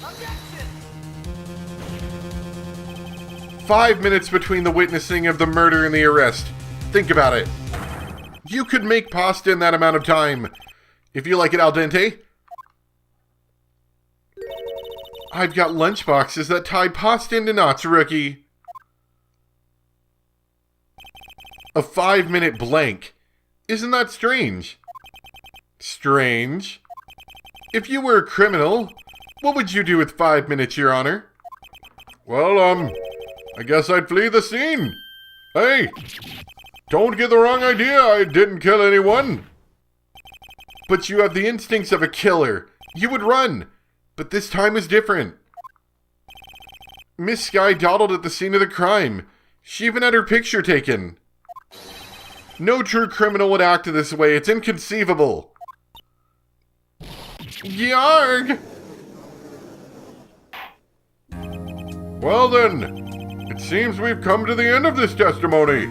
Objection! 5 minutes between the witnessing of the murder and the arrest. Think about it. You could make pasta in that amount of time. If you like it al dente. I've got lunchboxes that tie pasta into knots, rookie. A 5-minute blank. Isn't that strange? Strange. If you were a criminal, what would you do with 5 minutes, Your Honor? Well, I guess I'd flee the scene. Hey, don't get the wrong idea. I didn't kill anyone. But you have the instincts of a killer. You would run. But this time is different. Miss Sky dawdled at the scene of the crime. She even had her picture taken. No true criminal would act this way. It's inconceivable. Yarg! Well then, it seems we've come to the end of this testimony.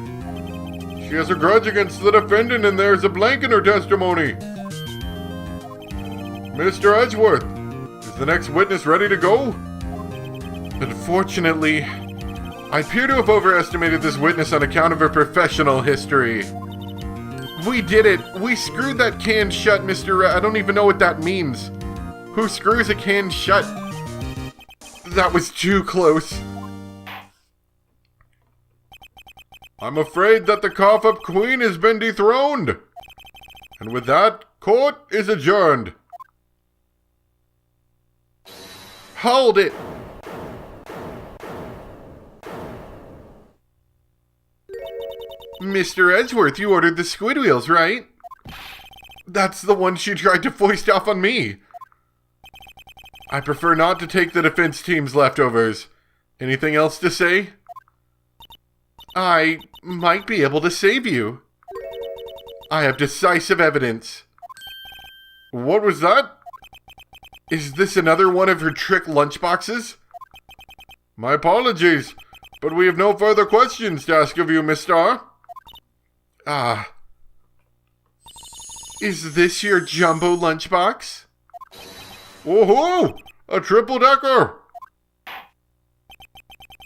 She has a grudge against the defendant and there's a blank in her testimony. Mr. Edgeworth, is the next witness ready to go? Unfortunately, I appear to have overestimated this witness on account of her professional history. We did it! We screwed that can shut, Mr. I don't even know what that means. Who screws a can shut? That was too close. I'm afraid that the cough-up queen has been dethroned. And with that, court is adjourned. Hold it! Mr. Edgeworth, you ordered the squid wheels, right? That's the one she tried to foist off on me. I prefer not to take the defense team's leftovers. Anything else to say? I might be able to save you. I have decisive evidence. What was that? Is this another one of her trick lunchboxes? My apologies, but we have no further questions to ask of you, Miss Starr. Ah. Is this your jumbo lunchbox? Woohoo! A triple-decker!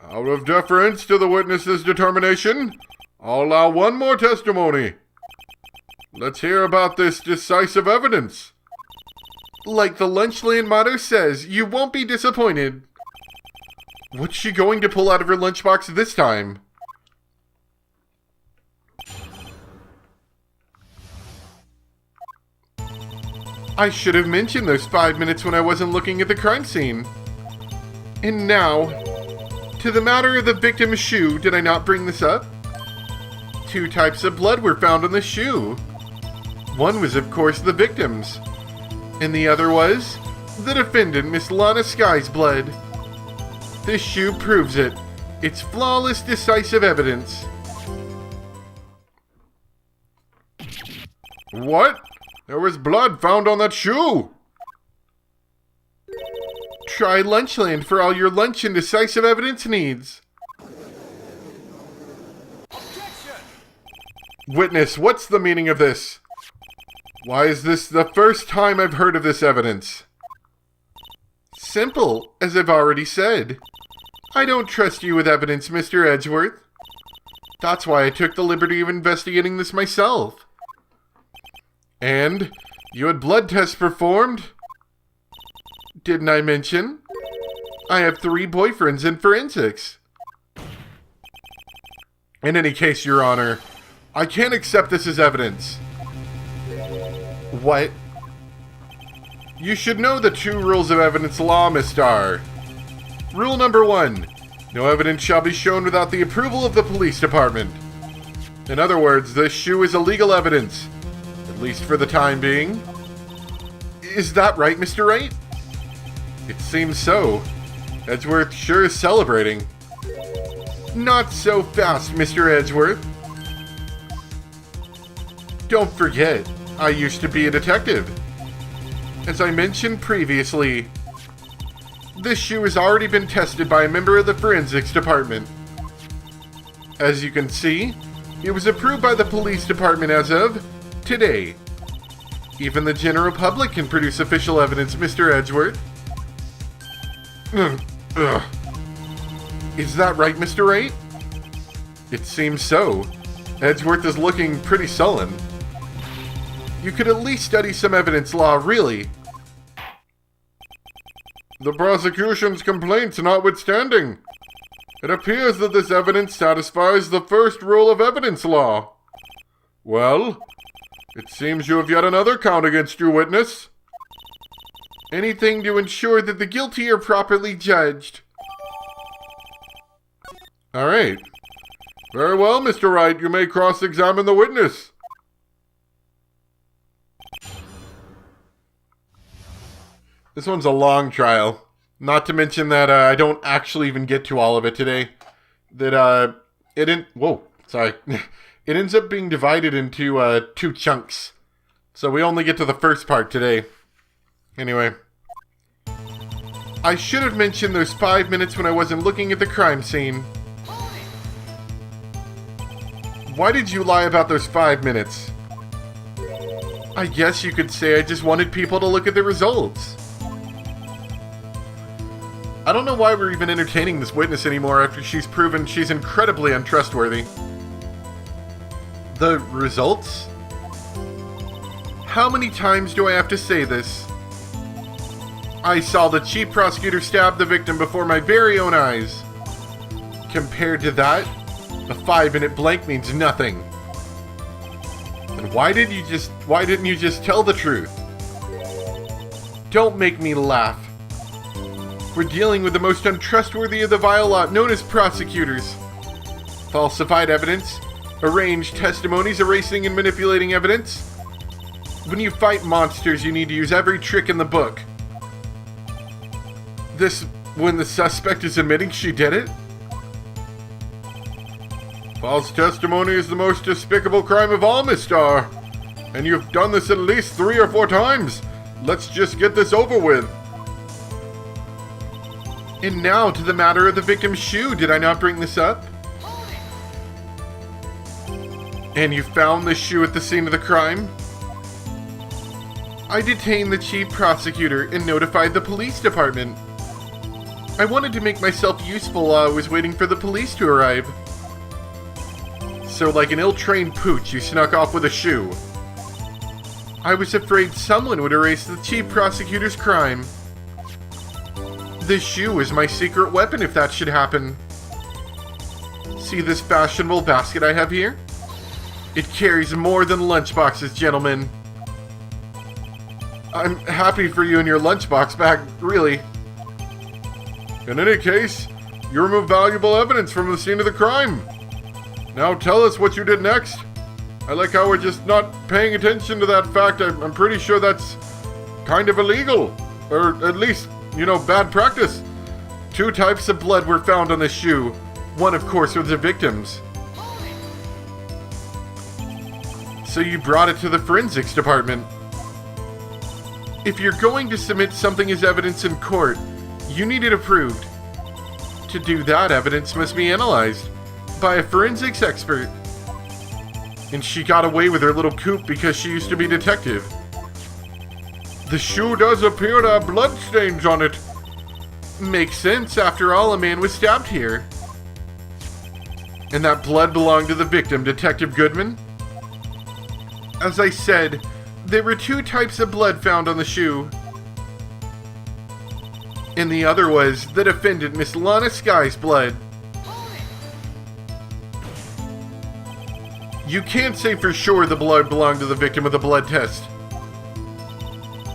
Out of deference to the witness's determination, I'll allow one more testimony. Let's hear about this decisive evidence. Like the Lunchland motto says, you won't be disappointed. What's she going to pull out of her lunchbox this time? I should have mentioned those 5 minutes when I wasn't looking at the crime scene. And now, to the matter of the victim's shoe, did I not bring this up? 2 types of blood were found on the shoe. One was, of course, the victim's. And the other was the defendant, Miss Lana Sky's blood. This shoe proves it. It's flawless, decisive evidence. What? There was blood found on that shoe! Try Lunchland for all your lunch and decisive evidence needs. Objection! Witness, what's the meaning of this? Why is this the first time I've heard of this evidence? Simple, as I've already said. I don't trust you with evidence, Mr. Edgeworth. That's why I took the liberty of investigating this myself. And you had blood tests performed? Didn't I mention? I have 3 boyfriends in forensics. In any case, Your Honor, I can't accept this as evidence. What? You should know the 2 rules of evidence law, Miss Starr. Rule number 1. No evidence shall be shown without the approval of the police department. In other words, this shoe is illegal evidence. At least for the time being. Is that right, Mr. Wright? It seems so. Edgeworth sure is celebrating. Not so fast, Mr. Edgeworth. Don't forget, I used to be a detective. As I mentioned previously, this shoe has already been tested by a member of the forensics department. As you can see, it was approved by the police department as of today. Even the general public can produce official evidence, Mr. Edgeworth. Ugh. Is that right, Mr. Wright? It seems so. Edgeworth is looking pretty sullen. You could at least study some evidence law, really. The prosecution's complaints notwithstanding, it appears that this evidence satisfies the first rule of evidence law. Well, it seems you have yet another count against your witness. Anything to ensure that the guilty are properly judged. All right. Very well, Mr. Wright, you may cross-examine the witness. This one's a long trial. Not to mention that I don't actually even get to all of it today. That it ends up being divided into 2 chunks. So we only get to the first part today. Anyway. I should have mentioned those 5 minutes when I wasn't looking at the crime scene. Why did you lie about those 5 minutes? I guess you could say I just wanted people to look at the results. I don't know why we're even entertaining this witness anymore after she's proven she's incredibly untrustworthy. The results? How many times do I have to say this? I saw the chief prosecutor stab the victim before my very own eyes. Compared to that, a 5-minute blank means nothing. And why didn't you just tell the truth? Don't make me laugh. We're dealing with the most untrustworthy of the vile lot, known as prosecutors. Falsified evidence, arranged testimonies, erasing and manipulating evidence. When you fight monsters, you need to use every trick in the book. This, when the suspect is admitting she did it? False testimony is the most despicable crime of all, Miss Starr. And you've done this at least 3 or 4 times. Let's just get this over with. And now to the matter of the victim's shoe. Did I not bring this up? And you found the shoe at the scene of the crime? I detained the chief prosecutor and notified the police department. I wanted to make myself useful while I was waiting for the police to arrive. So like an ill-trained pooch, you snuck off with a shoe. I was afraid someone would erase the chief prosecutor's crime. This shoe is my secret weapon if that should happen. See this fashionable basket I have here? It carries more than lunchboxes, gentlemen. I'm happy for you and your lunchbox bag, really. In any case, you removed valuable evidence from the scene of the crime. Now tell us what you did next. I like how we're just not paying attention to that fact. I'm pretty sure that's kind of illegal. Or at least, bad practice. 2 types of blood were found on the shoe. One, of course, was the victim's. So you brought it to the forensics department. If you're going to submit something as evidence in court, you need it approved. To do that, evidence must be analyzed by a forensics expert. And she got away with her little coup because she used to be detective. The shoe does appear to have blood stains on it. Makes sense, after all, a man was stabbed here. And that blood belonged to the victim, Detective Goodman? As I said, there were 2 types of blood found on the shoe. And the other was the defendant, Miss Lana Sky's blood. You can't say for sure the blood belonged to the victim with a blood test.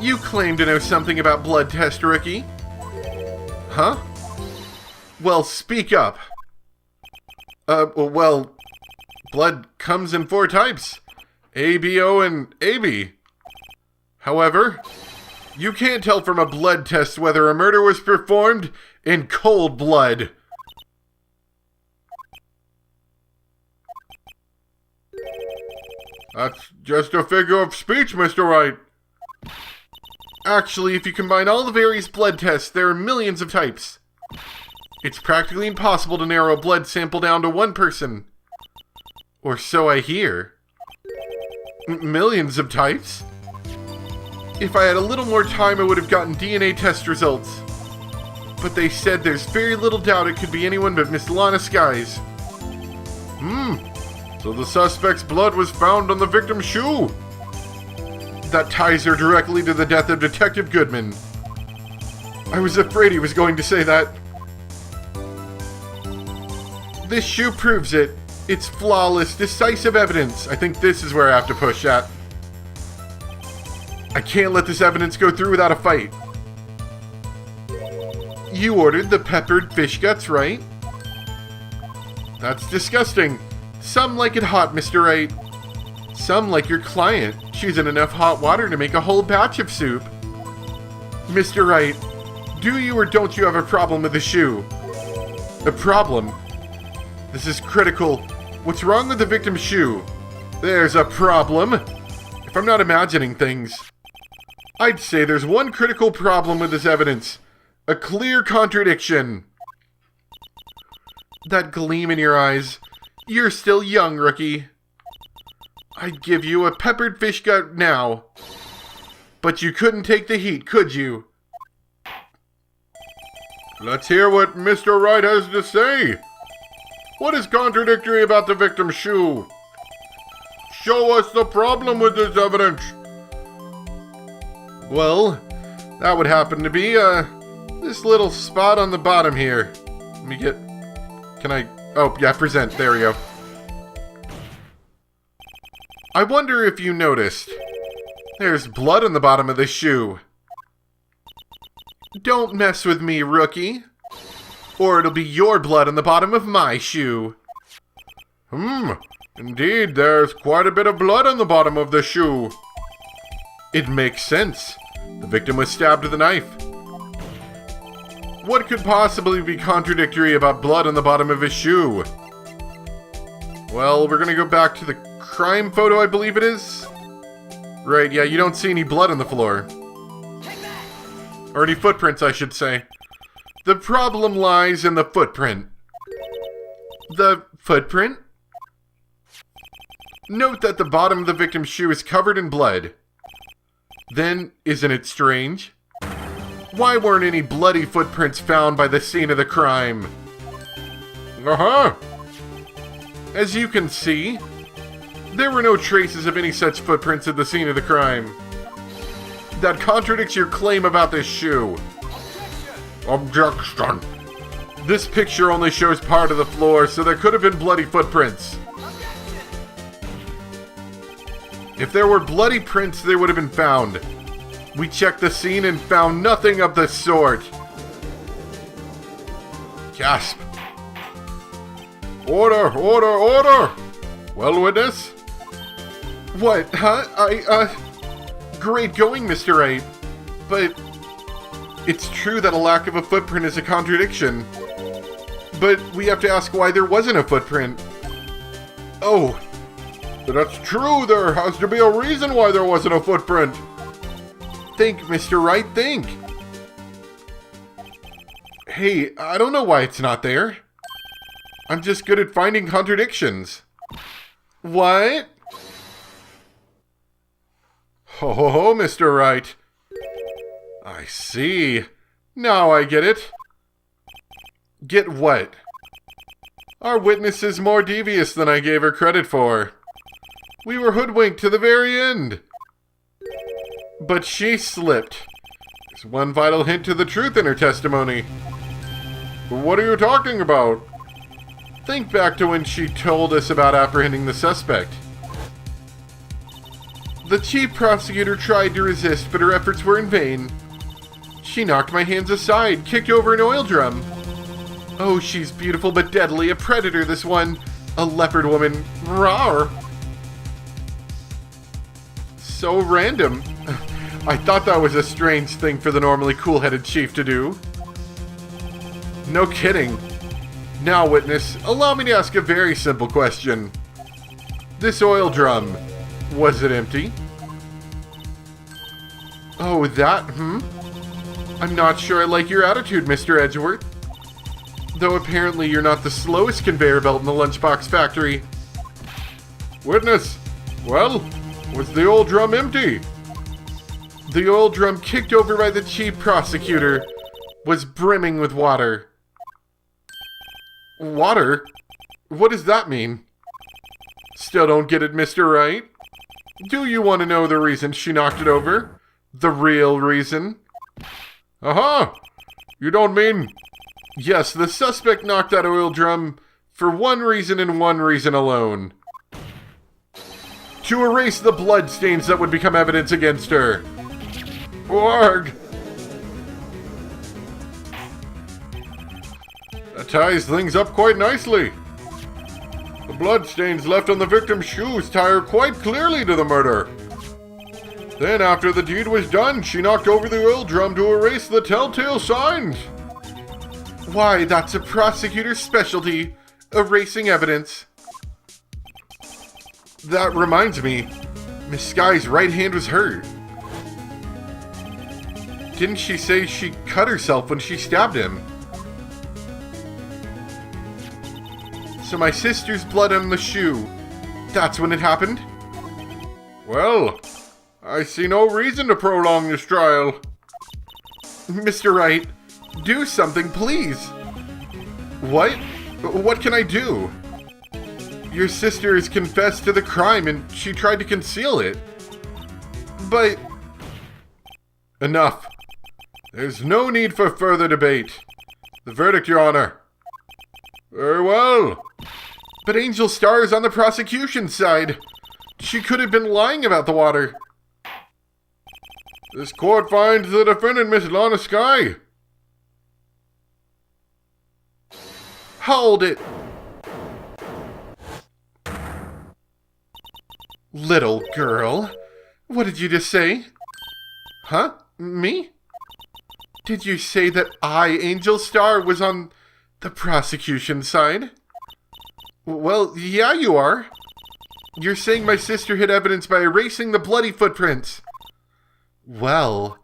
You claim to know something about blood test, rookie. Huh? Well, speak up. Well, blood comes in 4 types. A, B, O, and AB. However, you can't tell from a blood test whether a murder was performed in cold blood. That's just a figure of speech, Mr. Wright. Actually, if you combine all the various blood tests, there are millions of types. It's practically impossible to narrow a blood sample down to 1 person. Or so I hear. Millions of types? If I had a little more time, I would have gotten DNA test results. but they said there's very little doubt it could be anyone but Miss Lana Skies. So the suspect's blood was found on the victim's shoe. That ties her directly to the death of Detective Goodman. I was afraid he was going to say that. This shoe proves it. It's flawless, decisive evidence. I think this is where I have to push at. I can't let this evidence go through without a fight. You ordered the peppered fish guts, right? That's disgusting. Some like it hot, Mr. Wright. Some like your client choosing enough hot water to make a whole batch of soup. Mr. Wright, do you or don't you have a problem with the shoe? A problem? This is critical. What's wrong with the victim's shoe? There's a problem. If I'm not imagining things, I'd say there's one critical problem with this evidence. A clear contradiction. That gleam in your eyes. You're still young, rookie. I'd give you a peppered fish gut now. But you couldn't take the heat, could you? Let's hear what Mr. Wright has to say. What is contradictory about the victim's shoe? Show us the problem with this evidence. Well, that would happen to be, this little spot on the bottom here. Let me get... Can I... Oh, yeah, present. There we go. I wonder if you noticed. There's blood on the bottom of this shoe. Don't mess with me, rookie. Or it'll be your blood on the bottom of my shoe. Indeed, there's quite a bit of blood on the bottom of the shoe. It makes sense. The victim was stabbed with a knife. What could possibly be contradictory about blood on the bottom of his shoe? Well, we're gonna go back to the crime photo, I believe it is. Right, yeah, you don't see any blood on the floor. Or any footprints, I should say. The problem lies in the footprint. The footprint? Note that the bottom of the victim's shoe is covered in blood. Then, isn't it strange? Why weren't any bloody footprints found by the scene of the crime? As you can see, there were no traces of any such footprints at the scene of the crime. That contradicts your claim about this shoe. Objection. This picture only shows part of the floor, so there could have been bloody footprints. If there were bloody prints, they would have been found. We checked the scene and found nothing of the sort. Gasp. Order, order, order! Well, witness? What, huh? Great going, Mr. Wright. But it's true that a lack of a footprint is a contradiction. But we have to ask why there wasn't a footprint. Oh, that's true. There has to be a reason why there wasn't a footprint. Think, Mr. Wright, think. Hey, I don't know why it's not there. I'm just good at finding contradictions. What? Ho ho ho, Mr. Wright. I see. Now I get it. Get what? Our witness is more devious than I gave her credit for. We were hoodwinked to the very end. But she slipped. There's one vital hint to the truth in her testimony. What are you talking about? Think back to when she told us about apprehending the suspect. The chief prosecutor tried to resist, but her efforts were in vain. She knocked my hands aside, kicked over an oil drum. Oh, she's beautiful but deadly, a predator, this one. A leopard woman. Rawr. So random. I thought that was a strange thing for the normally cool-headed chief to do. No kidding. Now, witness, allow me to ask a very simple question. This oil drum, was it empty? Oh, that, I'm not sure I like your attitude, Mr. Edgeworth. Though apparently you're not the slowest conveyor belt in the lunchbox factory. Witness, well, was the oil drum empty? The oil drum kicked over by the chief prosecutor was brimming with water. Water? What does that mean? Still don't get it, Mr. Wright. Do you want to know the reason she knocked it over? The real reason? Aha! You don't mean... Yes, the suspect knocked that oil drum for one reason and one reason alone. To erase the blood stains that would become evidence against her. Warg! That ties things up quite nicely. The blood stains left on the victim's shoes tie her quite clearly to the murder. Then, after the deed was done, she knocked over the oil drum to erase the telltale signs. Why, that's a prosecutor's specialty, erasing evidence. That reminds me, Miss Skye's right hand was hurt. Didn't she say she cut herself when she stabbed him? So my sister's blood on the shoe, that's when it happened? Well, I see no reason to prolong this trial. Mr. Wright, do something, please. What? What can I do? Your sister has confessed to the crime and she tried to conceal it. But... Enough. There's no need for further debate. The verdict, Your Honor. Very well. But Angel Star is on the prosecution's side. She could have been lying about the water. This court finds the defendant, Miss Lana Skye. Hold it. Little girl, what did you just say? Huh? Me? Did you say that I, Angel Star, was on the prosecution side? Well, yeah, you are. You're saying my sister hid evidence by erasing the bloody footprints. Well,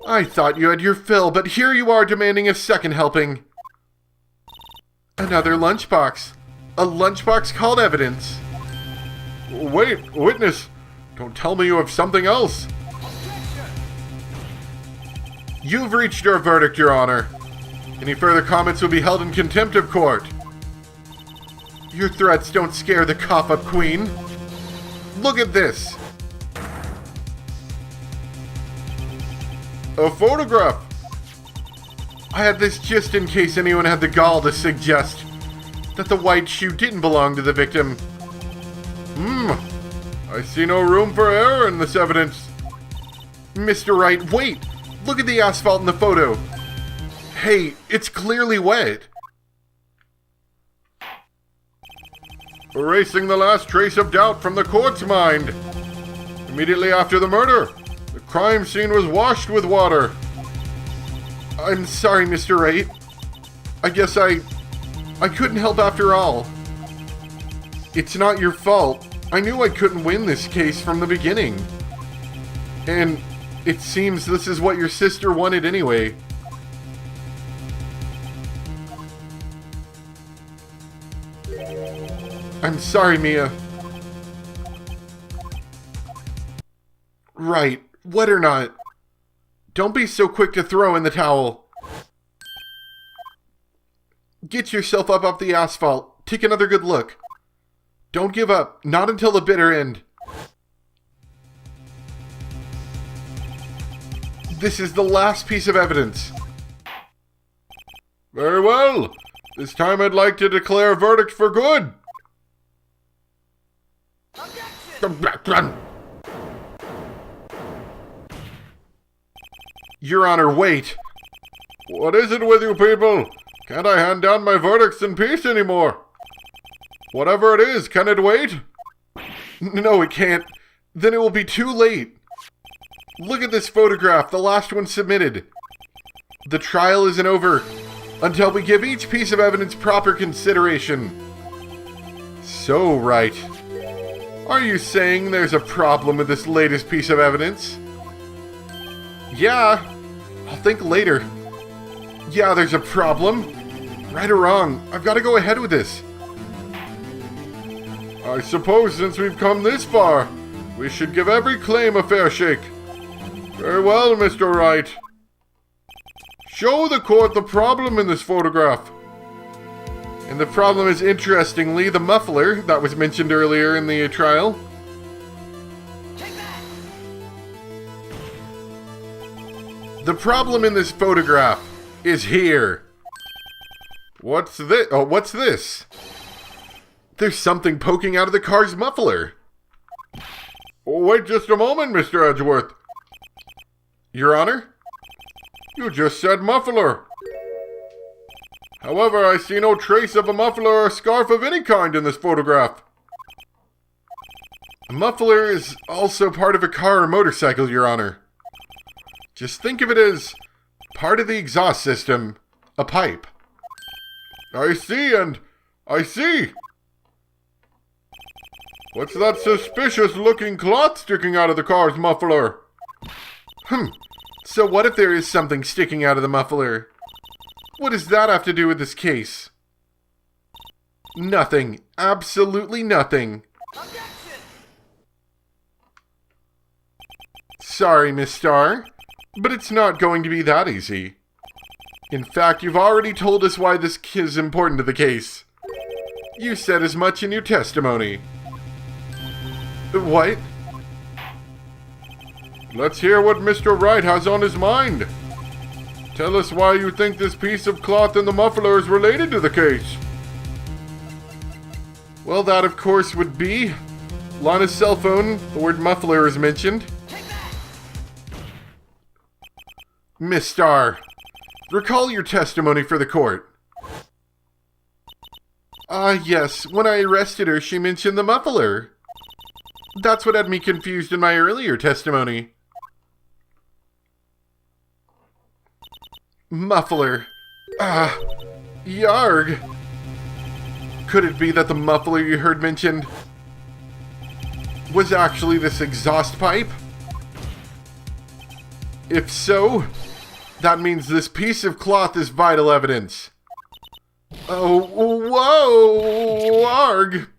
I thought you had your fill, but here you are demanding a second helping. Another lunchbox. A lunchbox called evidence. Wait, witness. Don't tell me you have something else. You've reached your verdict, Your Honor. Any further comments will be held in contempt of court. Your threats don't scare the cop-up queen. Look at this. A photograph. I had this just in case anyone had the gall to suggest that the white shoe didn't belong to the victim. I see no room for error in this evidence. Mr. Wright, wait! Look at the asphalt in the photo. Hey, it's clearly wet. Erasing the last trace of doubt from the court's mind. Immediately after the murder, the crime scene was washed with water. I'm sorry, Mr. Wright. I guess I couldn't help after all. It's not your fault. I knew I couldn't win this case from the beginning. And it seems this is what your sister wanted anyway. I'm sorry, Mia. Right, wet or not. Don't be so quick to throw in the towel. Get yourself up off the asphalt. Take another good look. Don't give up, not until the bitter end. This is the last piece of evidence. Very well. This time I'd like to declare a verdict for good. Objection! Your Honor, wait. What is it with you people? Can't I hand down my verdicts in peace anymore? Whatever it is, can it wait? No, it can't. Then it will be too late. Look at this photograph, the last one submitted. The trial isn't over until we give each piece of evidence proper consideration. So, right. Are you saying there's a problem with this latest piece of evidence? Yeah, I'll think later. Yeah, there's a problem. Right or wrong, I've got to go ahead with this. I suppose since we've come this far, we should give every claim a fair shake. Very well, Mr. Wright. Show the court the problem in this photograph. And the problem is, interestingly, the muffler that was mentioned earlier in the trial. The problem in this photograph is here. What's this? Oh, what's this? There's something poking out of the car's muffler. Oh, wait just a moment, Mr. Edgeworth. Your Honor? You just said muffler. However, I see no trace of a muffler or scarf of any kind in this photograph. A muffler is also part of a car or motorcycle, Your Honor. Just think of it as part of the exhaust system, a pipe. I see, and I see. What's that suspicious-looking cloth sticking out of the car's muffler? So what if there is something sticking out of the muffler? What does that have to do with this case? Nothing. Absolutely nothing. Objection! Sorry, Miss Starr, but it's not going to be that easy. In fact, you've already told us why this is important to the case. You said as much in your testimony. What? Let's hear what Mr. Wright has on his mind. Tell us why you think this piece of cloth in the muffler is related to the case. Well, that of course would be Lana's cell phone. The word muffler is mentioned. Miss Starr, recall your testimony for the court. Yes, when I arrested her, she mentioned the muffler. That's what had me confused in my earlier testimony. Muffler. Yarg. Could it be that the muffler you heard mentioned was actually this exhaust pipe? If so, that means this piece of cloth is vital evidence. Oh, whoa, arg.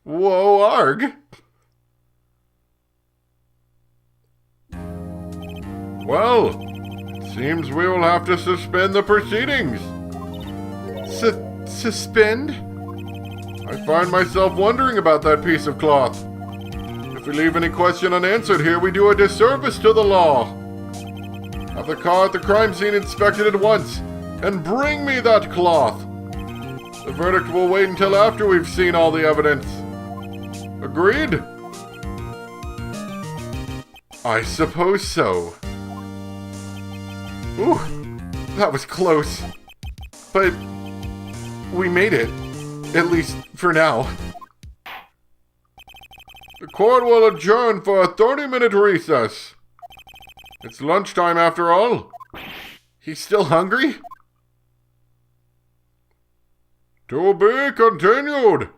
Whoa, arg. Well, it seems we will have to suspend the proceedings. Suspend? I find myself wondering about that piece of cloth. If we leave any question unanswered here, we do a disservice to the law. Have the car at the crime scene inspected at once, and bring me that cloth. The verdict will wait until after we've seen all the evidence. Agreed? I suppose so. Ooh, that was close. But we made it, at least for now. The court will adjourn for a 30-minute recess. It's lunchtime after all. He's still hungry? To be continued.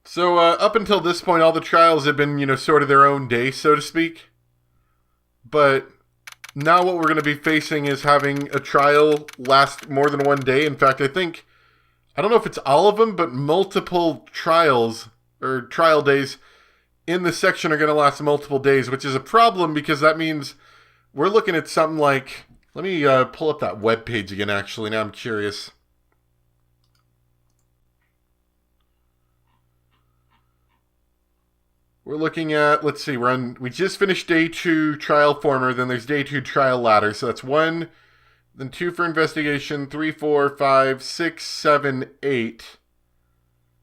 So, up until this point, all the trials have been, sort of their own day, so to speak. But now what we're going to be facing is having a trial last more than one day. In fact, I don't know if it's all of them, but multiple trials, or trial days, in this section are going to last multiple days, which is a problem because that means we're looking at something like, let me pull up that web page again, actually, now I'm curious. We're looking at, let's see, we just finished day 2 trial former, then there's day 2 trial ladder. So that's 1, then 2 for investigation, 3, 4, 5, 6, 7, 8.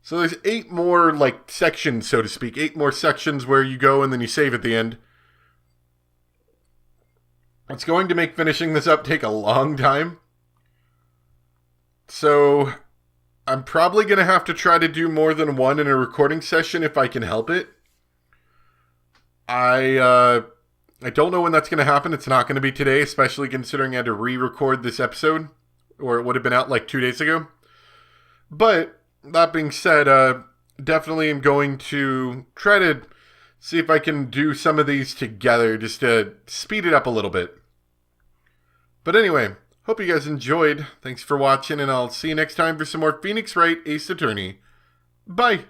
So there's 8 more, sections, so to speak. 8 more sections where you go and then you save at the end. It's going to make finishing this up take a long time. So I'm probably going to have to try to do more than one in a recording session if I can help it. I don't know when that's going to happen. It's not going to be today, especially considering I had to re-record this episode, or it would have been out 2 days ago. But that being said, definitely am going to try to see if I can do some of these together just to speed it up a little bit. But anyway, hope you guys enjoyed. Thanks for watching, and I'll see you next time for some more Phoenix Wright Ace Attorney. Bye!